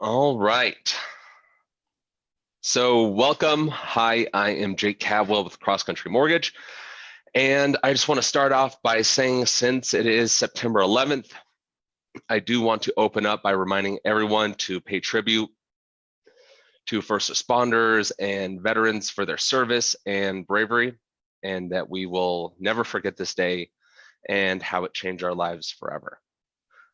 All right. So welcome. Hi, I am Jake Cavwell with Cross Country Mortgage. And I just want to start off by saying, since it is September 11th, I do want to open up by reminding everyone to pay tribute to first responders and veterans for their service and bravery, and that we will never forget this day and how it changed our lives forever.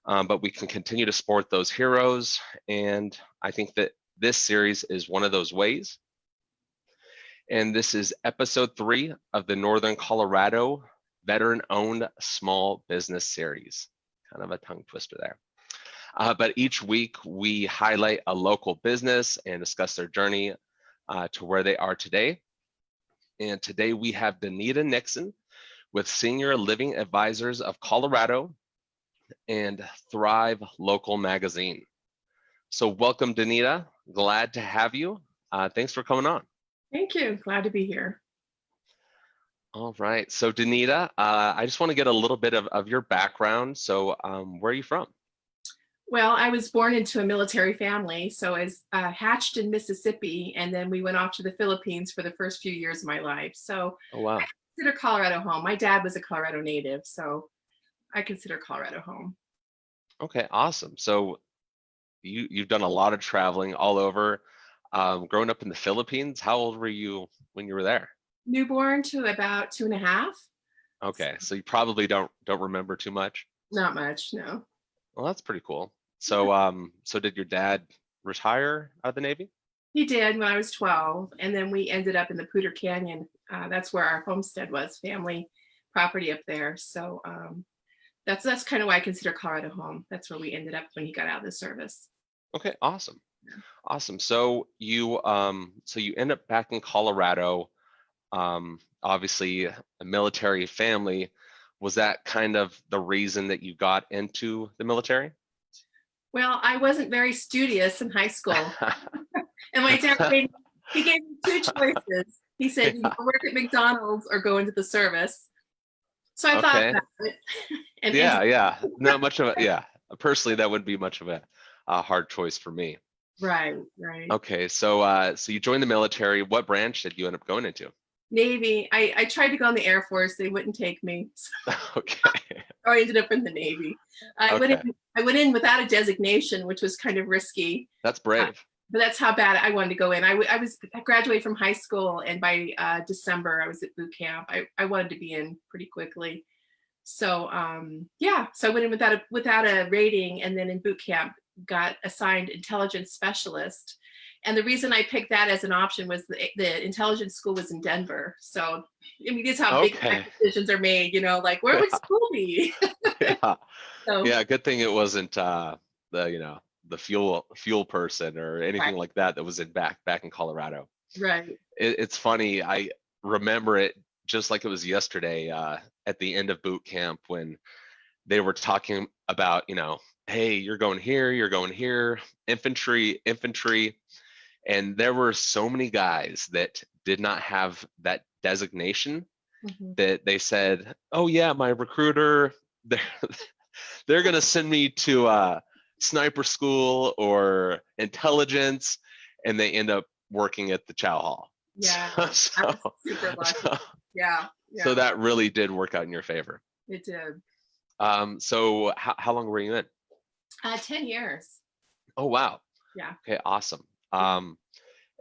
But we can continue to support those heroes, and I think that this series is one of those ways. And this is episode 3 of the Northern Colorado Veteran-Owned Small Business Series. Kind of a tongue twister there. But each week we highlight a local business and discuss their journey to where they are today. And today we have Danita Nixon with Senior Living Advisors of Colorado and Thrivelocalmagazine. So welcome, Danita. Glad to have you. Thanks for coming on. Thank you. Glad to be here. All right. So Danita, I just want to get a little bit of your background. So where are you from? Well, I was born into a military family, so I was hatched in Mississippi, and then we went off to the Philippines for the first few years of my life. So Oh, wow. I consider Colorado home. My dad was a Colorado native, so I consider Colorado home. Okay, awesome. So you've done a lot of traveling all over. Growing up in the Philippines, how old were you when you were there? Newborn to about 2.5. Okay, so you probably don't remember too much. Not much, no. Well, that's pretty cool. So so did your dad retire out of the Navy? He did when I was 12, and then we ended up in the Poudre Canyon. That's where our homestead was, family property up there. So that's kind of why I consider Colorado home. That's where we ended up when he got out of the service. Okay, awesome. Yeah. Awesome. So you end up back in Colorado, obviously a military family. Was that kind of the reason that you got into the military? Well, I wasn't very studious in high school. And my dad gave me two choices. He said, you can work at McDonald's or go into the service. So I thought about it. And yeah. Not much of a, yeah. Personally, that wouldn't be much of a hard choice for me. Right. Okay, so you joined the military. What branch did you end up going into? Navy. I tried to go in the Air Force. They wouldn't take me. So Okay. I ended up in the Navy. I went in without a designation, which was kind of risky. That's brave. But that's how bad I wanted to go in. I graduated from high school, and by December I was at boot camp. I wanted to be in pretty quickly. So so I went in without a rating, and then in boot camp got assigned intelligence specialist. And the reason I picked that as an option was the intelligence school was in Denver. So I mean, this is how big decisions are made, like where would school be? Yeah. Yeah, good thing it wasn't the fuel person or anything like that was in back in Colorado. Right. It's funny. I remember it just like it was yesterday at the end of boot camp when they were talking about, hey, you're going here, infantry. And there were so many guys that did not have that designation that they said, oh yeah, my recruiter, they're going to send me to sniper school or intelligence, and they end up working at the chow hall. Yeah, I was super lucky. Yeah. So that really did work out in your favor. It did. So how long were you in? 10 years. Oh, wow. Yeah. Okay, awesome.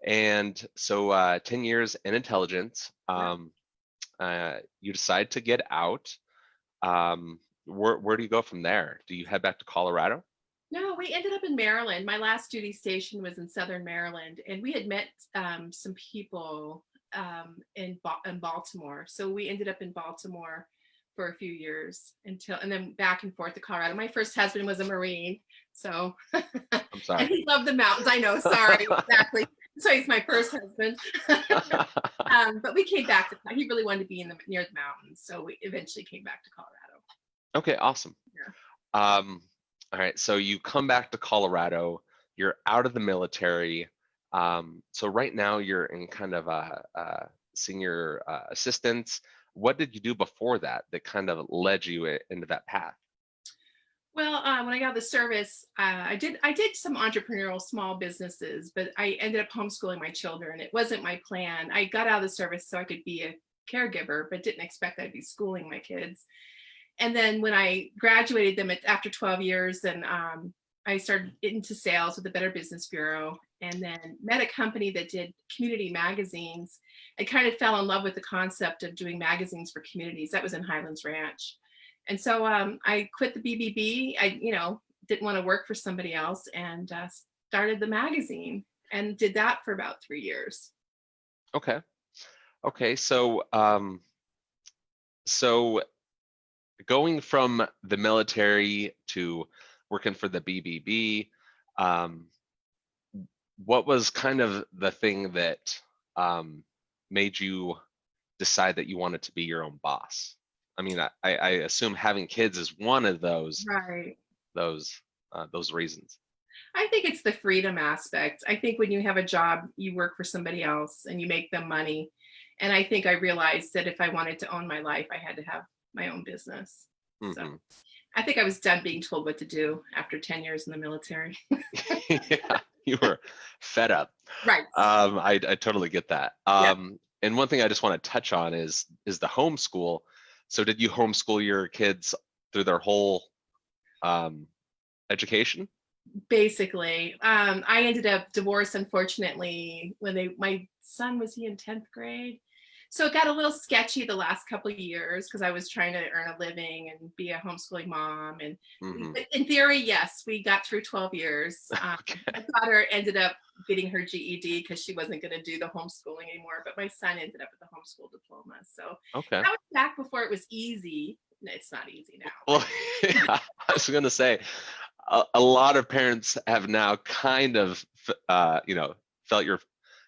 And so 10 years in intelligence, you decide to get out. Where do you go from there? Do you head back to Colorado? No, we ended up in Maryland. My last duty station was in Southern Maryland, and we had met some people in Baltimore. So we ended up in Baltimore for a few years and then back and forth to Colorado. My first husband was a Marine, so I'm sorry. And he loved the mountains. I know, sorry, exactly. So he's my first husband. But we came back he really wanted to be near the mountains, so we eventually came back to Colorado. Okay, awesome. Yeah. All right, so you come back to Colorado, you're out of the military. So right now you're in kind of a senior assistant. What did you do before that kind of led you into that path? Well, when I got out of the service, I did some entrepreneurial small businesses, but I ended up homeschooling my children. It wasn't my plan. I got out of the service so I could be a caregiver, but didn't expect I'd be schooling my kids. And then when I graduated them after 12 years, and I started into sales with the Better Business Bureau, and then met a company that did community magazines. I kind of fell in love with the concept of doing magazines for communities. That was in Highlands Ranch. And so I quit the BBB. Didn't want to work for somebody else, and started the magazine and did that for about 3 years. Okay. Okay. So going from the military to working for the BBB, what was kind of the thing that made you decide that you wanted to be your own boss? I mean, I assume having kids is one of Right. those reasons. I think it's the freedom aspect. I think when you have a job, you work for somebody else and you make them money. And I think I realized that if I wanted to own my life, I had to have my own business. So Hmm. I think I was done being told what to do after 10 years in the military. Yeah, you were fed up. Right. I totally get that. Yeah. And one thing I just want to touch on is the homeschool. So did you homeschool your kids through their whole education? Basically, I ended up divorced, unfortunately, when my son was he in 10th grade. So it got a little sketchy the last couple of years because I was trying to earn a living and be a homeschooling mom. And Hmm. but in theory, yes, we got through 12 years. Okay. My daughter ended up getting her GED because she wasn't going to do the homeschooling anymore. But my son ended up with the homeschool diploma. So Okay. that was back before it was easy. No, it's not easy now, but Well, yeah, I was gonna say a lot of parents have now kind of felt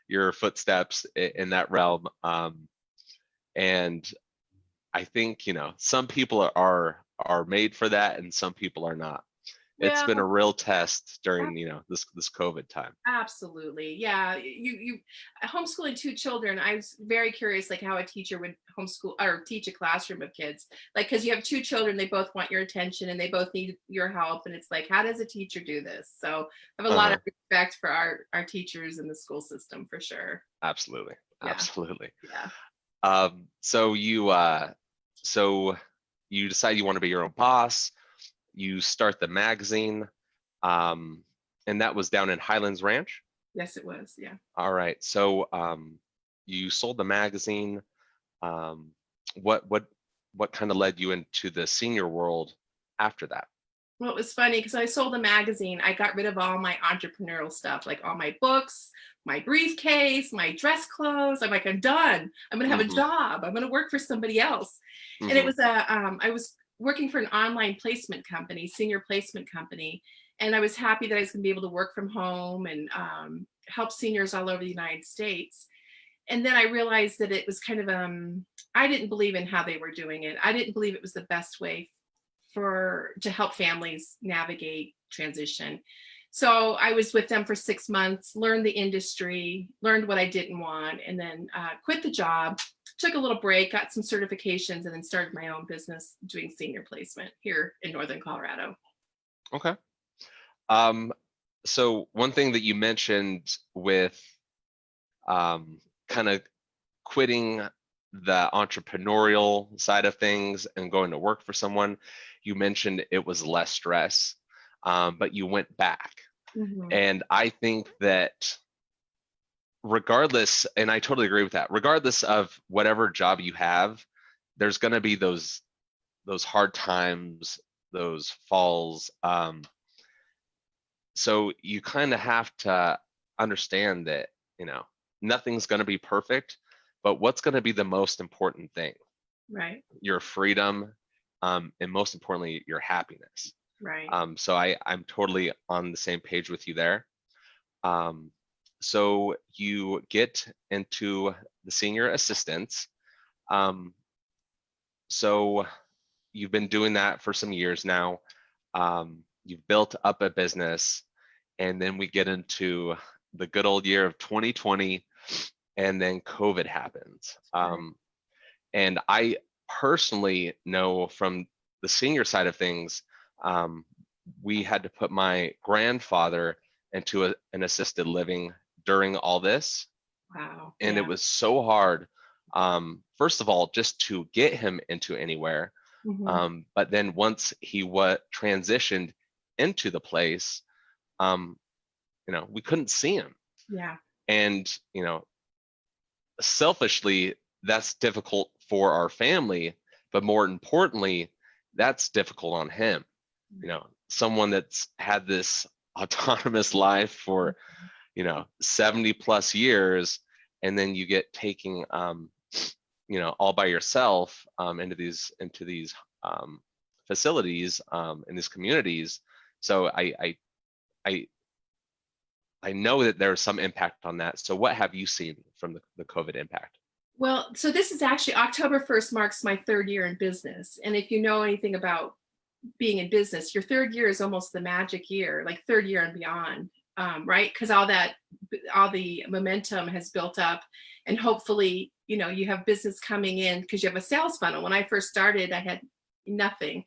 your footsteps in that realm, and I think some people are made for that, and some people are not. It's been a well, real test during this COVID time. absolutely. Yeah. You homeschooling two children. I was very curious, like how a teacher would homeschool or teach a classroom of kids. Like, because you have two children, they both want your attention and they both need your help. And it's like, how does a teacher do this? So I have a lot of Uh-huh. respect for our teachers in the school system for sure. Absolutely. Yeah. Absolutely. Yeah. Um, so you so you decide you want to be your own boss. You start the magazine, um, and that was down in Highlands Ranch. Yes, it was. Yeah. All right. So you sold the magazine. Um, what what what kind of led you into the senior world after that? Well, it was funny because I sold a magazine. I got rid of all my entrepreneurial stuff, like all my books, my briefcase, my dress clothes. I'm like, I'm done. I'm gonna have a Hmm. job. I'm gonna work for somebody else. And it Hmm. was I was working for an online placement company, senior placement company, and I was happy that I was gonna be able to work from home and help seniors all over the United States. And then I realized that it was kind of I didn't believe in how they were doing it. I didn't believe it was the best way to help families navigate transition. So I was with them for 6 months, learned the industry, learned what I didn't want, and then quit the job, took a little break, got some certifications, and then started my own business doing senior placement here in Northern Colorado. Okay. Um, so one thing that you mentioned with kind of quitting the entrepreneurial side of things and going to work for someone, you mentioned it was less stress, but you went back. Mhm. And I think that regardless, and I totally agree with that, regardless of whatever job you have, there's going to be those hard times, those falls. So you kind of have to understand that, you know, nothing's going to be perfect, but what's going to be the most important thing? Right, Your freedom, and most importantly, your happiness. right. So I'm totally on the same page with you there. Um, so you get into the senior assistants. Um, so you've been doing that for some years now. You've built up a business, and then we get into the good old year of 2020, and then COVID happens. Right. And I personally know from the senior side of things, we had to put my grandfather into an assisted living during all this. Wow. And Yeah. it was so hard, first of all, just to get him into anywhere. But then once he transitioned into the place, we couldn't see him. Yeah. And, selfishly, that's difficult for our family, but more importantly, that's difficult on him. Someone that's had this autonomous life for, 70 plus years, and then you get taking, all by yourself into these facilities in these communities. So I know that there's some impact on that. So what have you seen from the COVID impact? Well, so this is actually October 1st marks my 3rd year in business. And if you know anything about being in business, your 3rd year is almost the magic year, like 3rd year and beyond, right? Because all the momentum has built up, and hopefully, you have business coming in because you have a sales funnel. When I first started, I had nothing.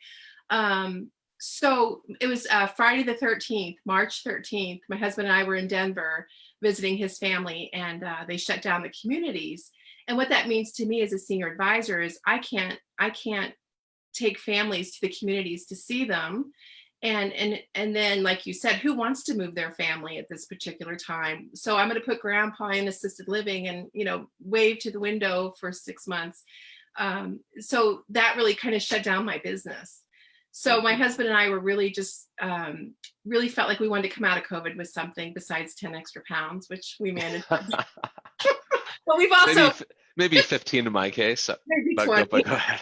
So it was Friday the 13th, March 13th. My husband and I were in Denver visiting his family, and they shut down the communities. And what that means to me as a senior advisor is I can't take families to the communities to see them. And then, like you said, who wants to move their family at this particular time? So I'm going to put grandpa in assisted living and, wave to the window for 6 months. So that really kind of shut down my business. So my husband and I were really just really felt like we wanted to come out of COVID with something besides 10 extra pounds, which we managed. But we've also maybe 15 in my case. So, maybe but 20. go ahead.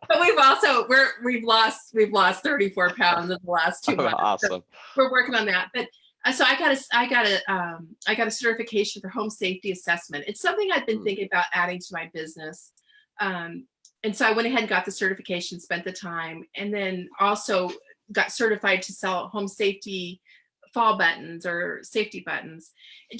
But we've lost 34 pounds in the last 2 months. Awesome. So we're working on that. But so I got a certification for home safety assessment. It's something I've been thinking about adding to my business. And so I went ahead and got the certification, spent the time, and then also got certified to sell home safety fall buttons or safety buttons,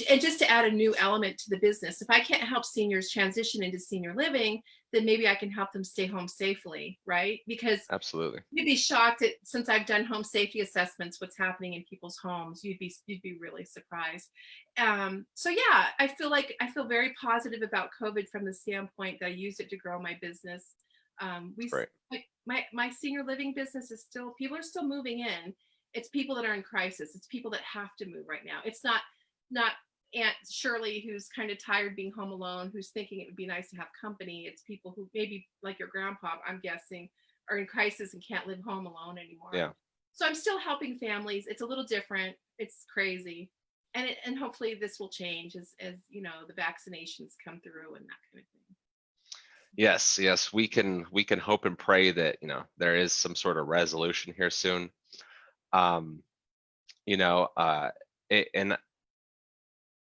and just to add a new element to the business. If I can't help seniors transition into senior living, then maybe I can help them stay home safely, right? Because absolutely, you'd be shocked at, since I've done home safety assessments, what's happening in people's homes. You'd be really surprised. So yeah, I feel very positive about COVID from the standpoint that I used it to grow my business. Like my senior living business is still, people are still moving in. It's people that are in crisis. It's people that have to move right now. It's not Aunt Shirley who's kind of tired being home alone, who's thinking it would be nice to have company. It's people who maybe, like your grandpa, I'm guessing, are in crisis and can't live home alone anymore. Yeah. So I'm still helping families. It's a little different. It's crazy. And hopefully this will change as the vaccinations come through and that kind of thing. Yes, we can hope and pray that there is some sort of resolution here soon. And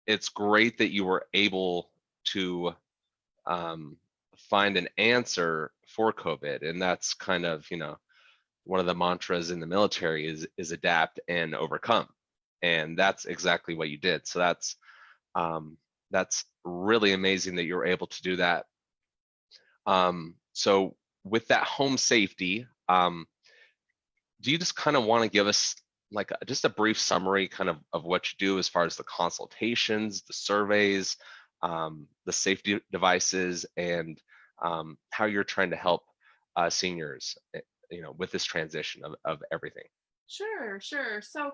it's great that you were able to find an answer for COVID, and that's kind of one of the mantras in the military is adapt and overcome, and that's exactly what you did. So that's really amazing that you were able to do that. So with that home safety, do you just kind of want to give us like just a brief summary kind of what you do as far as the consultations, the surveys, the safety devices, and how you're trying to help seniors, with this transition of everything? Sure. So,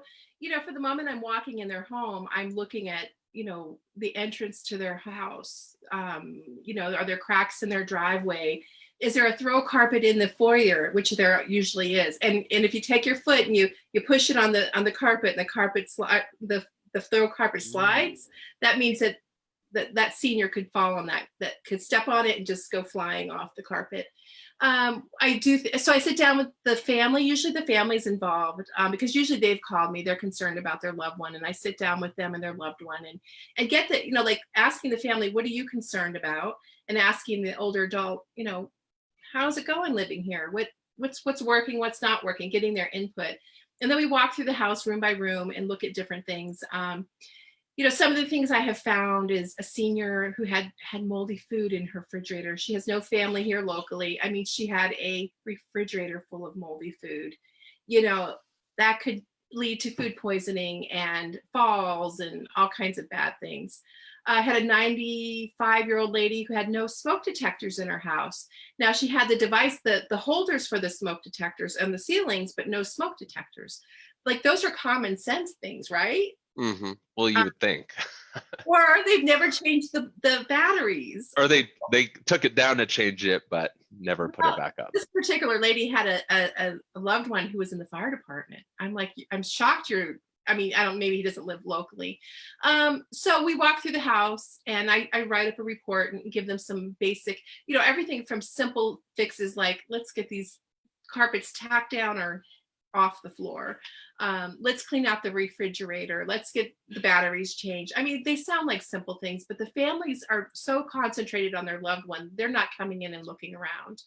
for the moment I'm walking in their home, I'm looking at, the entrance to their house. Are there cracks in their driveway? Is there a throw carpet in the foyer, which there usually is? And if you take your foot and you push it on the carpet, and the carpet the throw carpet slides, that means that senior could fall on that could step on it and just go flying off the carpet. So I sit down with the family. Usually the family's involved because usually they've called me. They're concerned about their loved one, and I sit down with them and their loved one and get the, like asking the family, what are you concerned about? And asking the older adult, how's it going living here? What's working, what's not working, getting their input. And then we walk through the house room by room and look at different things. Some of the things I have found is a senior who had moldy food in her refrigerator. She has no family here locally. I mean, she had a refrigerator full of moldy food. that could lead to food poisoning and falls and all kinds of bad things. I had a 95-year-old lady who had no smoke detectors in her house. Now she had the device, the holders for the smoke detectors and the ceilings, but no smoke detectors. Like those are common sense things, right? Well, you would think. Or they've never changed the batteries. Or they took it down to change it, but never put it back up. This particular lady had a loved one who was in the fire department. I'm like, I'm shocked you're, I mean, I don't, maybe he doesn't live locally. So we walk through the house and I write up a report and give them some basic, everything from simple fixes like, let's get these carpets tacked down or off the floor. Let's clean out the refrigerator. Let's get the batteries changed. I mean, they sound like simple things, but the families are so concentrated on their loved one. They're not coming in and looking around.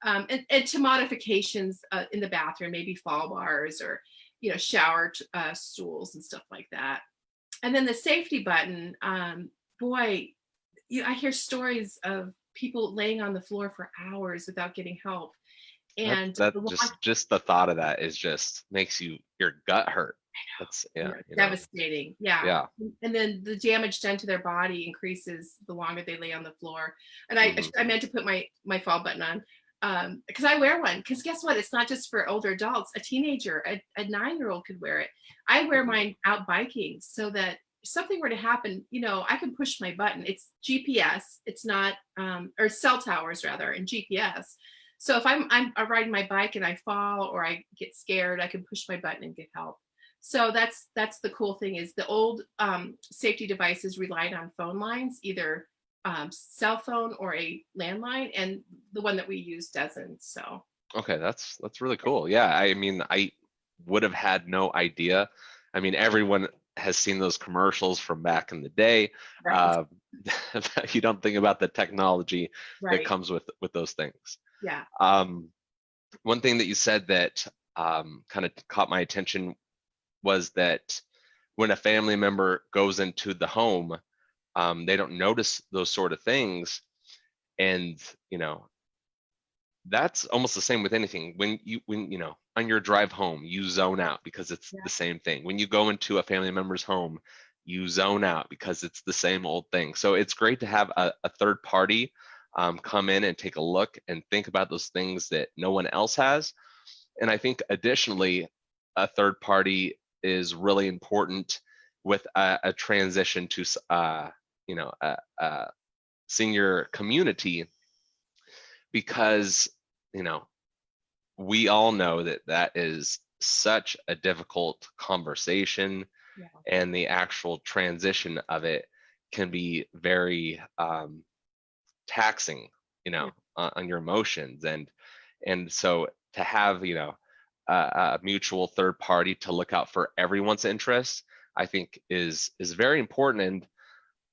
And to modifications in the bathroom, maybe fall bars or, shower stools and stuff like that. And then the safety button, boy, I hear stories of people laying on the floor for hours without getting help. And that just the thought of that is just makes your gut hurt. That's devastating. Yeah. And then the damage done to their body increases the longer they lay on the floor. And I meant to put my fall button on because I wear one. Because guess what? It's not just for older adults. A teenager, a 9-year-old could wear it. I wear mine out biking so that if something were to happen, I can push my button. It's GPS. It's not or cell towers rather, and GPS. So if I'm riding my bike and I fall or I get scared, I can push my button and get help. So that's the cool thing is the old safety devices relied on phone lines, either cell phone or a landline, and the one that we use doesn't. So okay, that's really cool. Yeah, I mean, I would have had no idea. I mean, everyone has seen those commercials from back in the day. Right. You don't think about the technology Right. that comes with those things. Yeah. One thing that you said that kind of caught my attention was that when a family member goes into the home, they don't notice those sort of things. And, that's almost the same with anything. When on your drive home, you zone out because it's the same thing. When you go into a family member's home, you zone out because it's the same old thing. So it's great to have a third party come in and take a look and think about those things that no one else has. And I think additionally, a third party is really important with a transition to a senior community, because we all know that is such a difficult conversation, and the actual transition of it can be very taxing, on your emotions, and so to have a mutual third party to look out for everyone's interests, I think is very important. And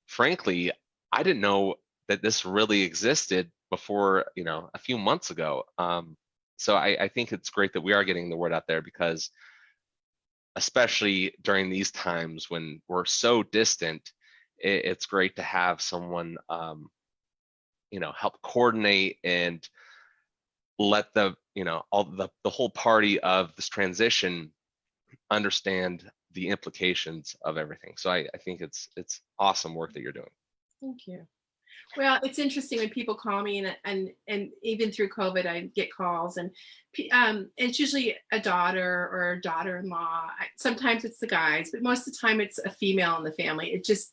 frankly, I didn't know that this really existed before a few months ago. So I think it's great that we are getting the word out there, because especially during these times when we're so distant, it's great to have someone help coordinate and let the whole party of this transition understand the implications of everything. So I think it's awesome work that you're doing. Thank you. Well, it's interesting when people call me, and even through COVID, I get calls, and it's usually a daughter or a daughter-in-law. Sometimes it's the guys, but most of the time it's a female in the family. It's just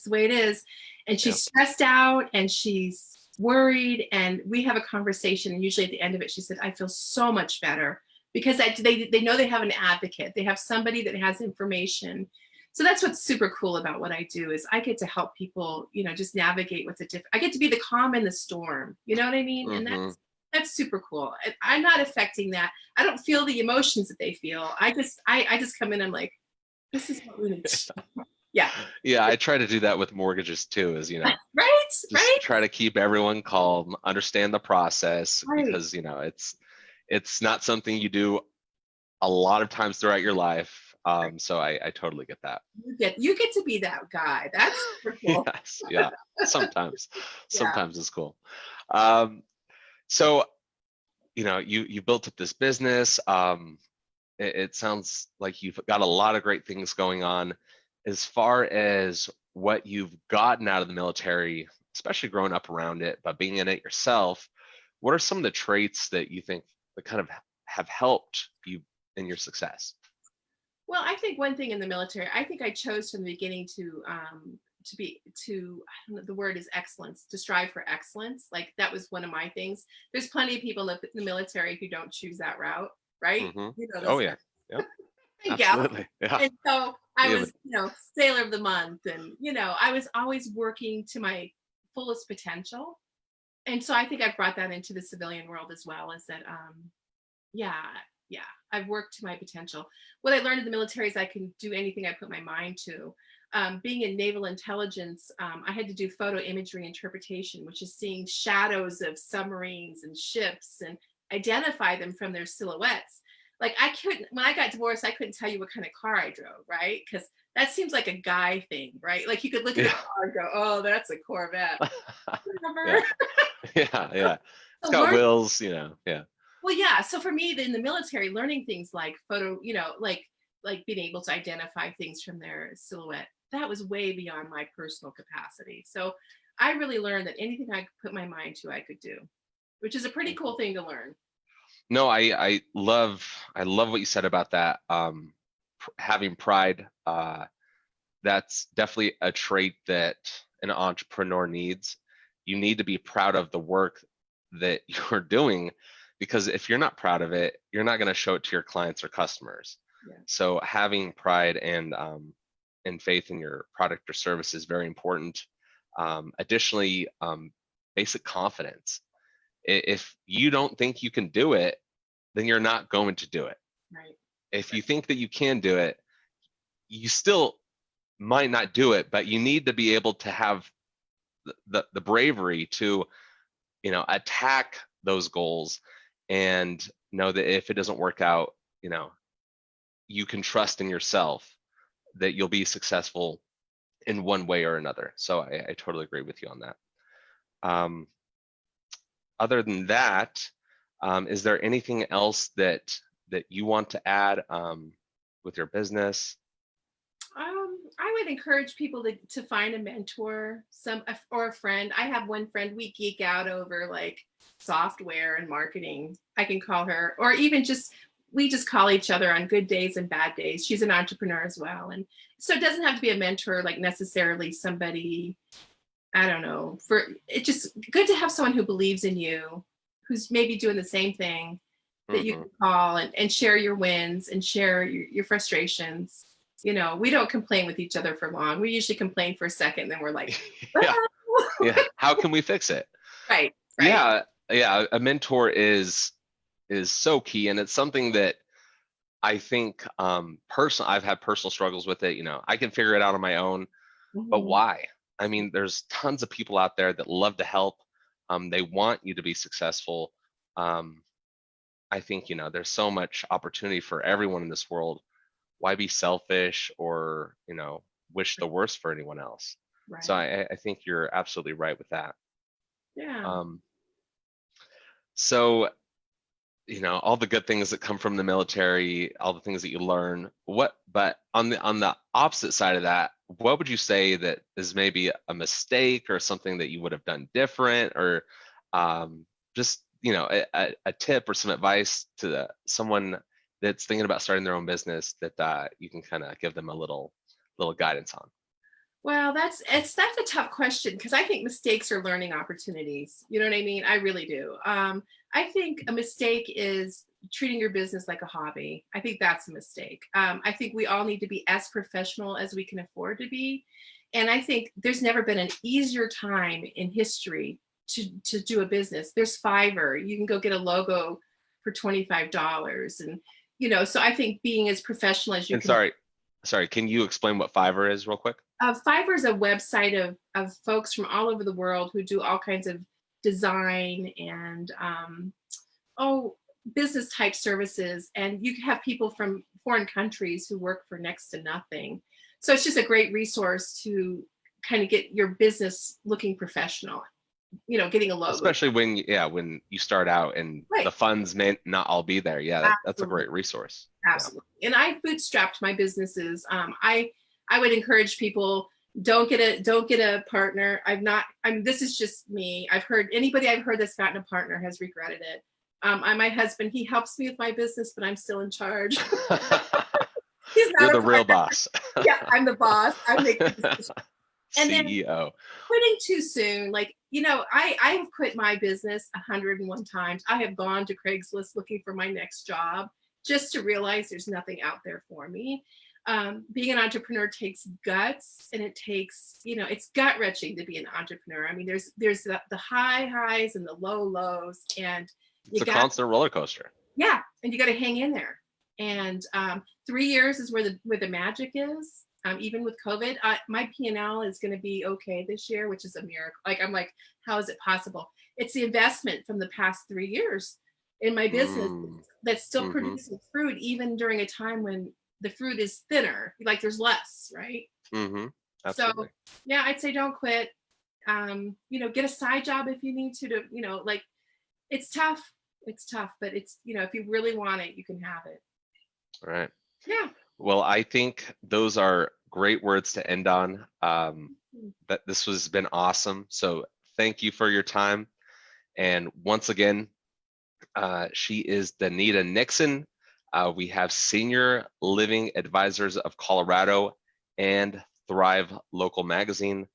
the way it is, and she's stressed out and she's worried, and we have a conversation. And usually at the end of it, she said, "I feel so much better," because they know they have an advocate. They have somebody that has information. So that's what's super cool about what I do is I get to help people, just navigate what's I get to be the calm in the storm. You know what I mean? Mm-hmm. And that's super cool. I'm not affecting that. I don't feel the emotions that they feel. I just come in and I'm like, this is what we need. Yeah. Yeah, I try to do that with mortgages too, right. Try to keep everyone calm, understand the process, because it's not something you do a lot of times throughout your life. So I totally get that. You get to be that guy. That's super cool. Yes, yeah. Sometimes it's cool. So you built up this business. it sounds like you've got a lot of great things going on. As far as what you've gotten out of the military, especially growing up around it, but being in it yourself, what are some of the traits that you think that kind of have helped you in your success? Well, I think one thing in the military, I think I chose from the beginning to I don't know, the word is excellence, to strive for excellence. Like that was one of my things. There's plenty of people in the military who don't choose that route, right? Hmm. You know Oh those yeah, guys. yeah, Yeah. absolutely, yeah. And so I Yeah, was, sailor of the month, and I was always working to my fullest potential. And so I think I brought that into the civilian world as well, is that yeah, yeah, I've worked to my potential. What I learned in the military is I can do anything I put my mind to. Being in naval intelligence, I had to do photo imagery interpretation, which is seeing shadows of submarines and ships and identify them from their silhouettes. Like I couldn't, when I got divorced, I couldn't tell you what kind of car I drove, right? Because that seems like a guy thing, right? Like you could look at a yeah. car and go, "Oh, that's a Corvette." Yeah, Whatever. yeah, yeah. It's So got learn wheels, yeah. Well, yeah. So for me, in the military, learning things like photo, like being able to identify things from their silhouette, that was way beyond my personal capacity. So I really learned that anything I could put my mind to, I could do, which is a pretty cool thing to learn. No, I love what you said about that. Having pride, that's definitely a trait that an entrepreneur needs. You need to be proud of the work that you're doing, because if you're not proud of it, you're not going to show it to your clients or customers. Yeah. So having pride and faith in your product or service is very important. Additionally, basic confidence. If you don't think you can do it, then you're not going to do it. Right. If you think that you can do it, you still might not do it, but you need to be able to have the bravery to, attack those goals and know that if it doesn't work out, you can trust in yourself that you'll be successful in one way or another. So I totally agree with you on that. Um, Other than that, is there anything else that you want to add with your business? I would encourage people to find a mentor, or a friend. I have one friend, we geek out over like software and marketing. I can call her, or even we just call each other on good days and bad days. She's an entrepreneur as well. And so it doesn't have to be a mentor, like necessarily somebody, I don't know, it's just good to have someone who believes in you, who's maybe doing the same thing, that you Hmm. can call and share your wins and share your frustrations. We don't complain with each other for long. We usually complain for a second, then we're like, Yeah, "Ah." yeah. How can we fix it? Right, right. Yeah, yeah. A mentor is so key, and it's something that I think personal. I've had personal struggles with it. I can figure it out on my own, but Mhm. why? I mean, there's tons of people out there that love to help. They want you to be successful. Um, I think, there's so much opportunity for everyone in this world. Why be selfish or, wish the worst for anyone else? So Right. I think you're absolutely right with that. Yeah. Um, so, all the good things that come from the military, all the things that you learn, but on the opposite side of that, what would you say that is maybe a mistake or something that you would have done different, or just, a tip or some advice to someone that's thinking about starting their own business that you can kind of give them a little guidance on? Well, that's a tough question, because I think mistakes are learning opportunities. You know what I mean? I really do. I think a mistake is treating your business like a hobby. I think that's a mistake. I think we all need to be as professional as we can afford to be, and I think there's never been an easier time in history to do a business. There's Fiverr. You can go get a logo for $25, and So I think being as professional as you And can. sorry, can you explain what Fiverr is real quick? Fiverr is a website of folks from all over the world who do all kinds of design and oh business type services, and you can have people from foreign countries who work for next to nothing. So it's just a great resource to kind of get your business looking professional. getting a logo. Especially when you start out and Right. the funds may not all be there. Yeah, that's a great resource. Absolutely. Yeah. And I bootstrapped my businesses. I would encourage people, don't get a partner. This is just me. Anybody I've heard that's gotten a partner has regretted it. My husband, he helps me with my business, but I'm still in charge. He's not You're the real boss. Yeah, I'm the boss. I make the decisions. And then CEO. quitting too soon, I have quit my business 101 times. I have gone to Craigslist looking for my next job just to realize there's nothing out there for me. Being an entrepreneur takes guts, and it takes, it's gut wrenching to be an entrepreneur. I mean, there's the high highs and the low lows, and it's a constant roller coaster. Yeah, and you got to hang in there. And 3 years is where the magic is. Even with COVID, my P&L is going to be okay this year, which is a miracle. I'm like, how is it possible? It's the investment from the past 3 years in my business that's still producing fruit, even during a time when the fruit is thinner, like there's less, right? Absolutely. So yeah, I'd say don't quit. Get a side job if you need to, it's tough. It's tough, but it's, if you really want it, you can have it. All right. Yeah. Well, I think those are great words to end on. That this has been awesome. So thank you for your time. And once again, she is Danita Nixon. We have Senior Living Advisors of Colorado and Thrive Local Magazine.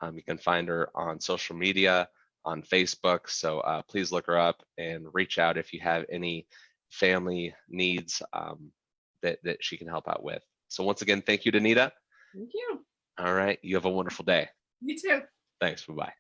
You can find her on social media, on Facebook. So please look her up and reach out if you have any family needs that she can help out with. So once again, thank you, Danita. Thank you. All right. You have a wonderful day. You too. Thanks. Bye-bye.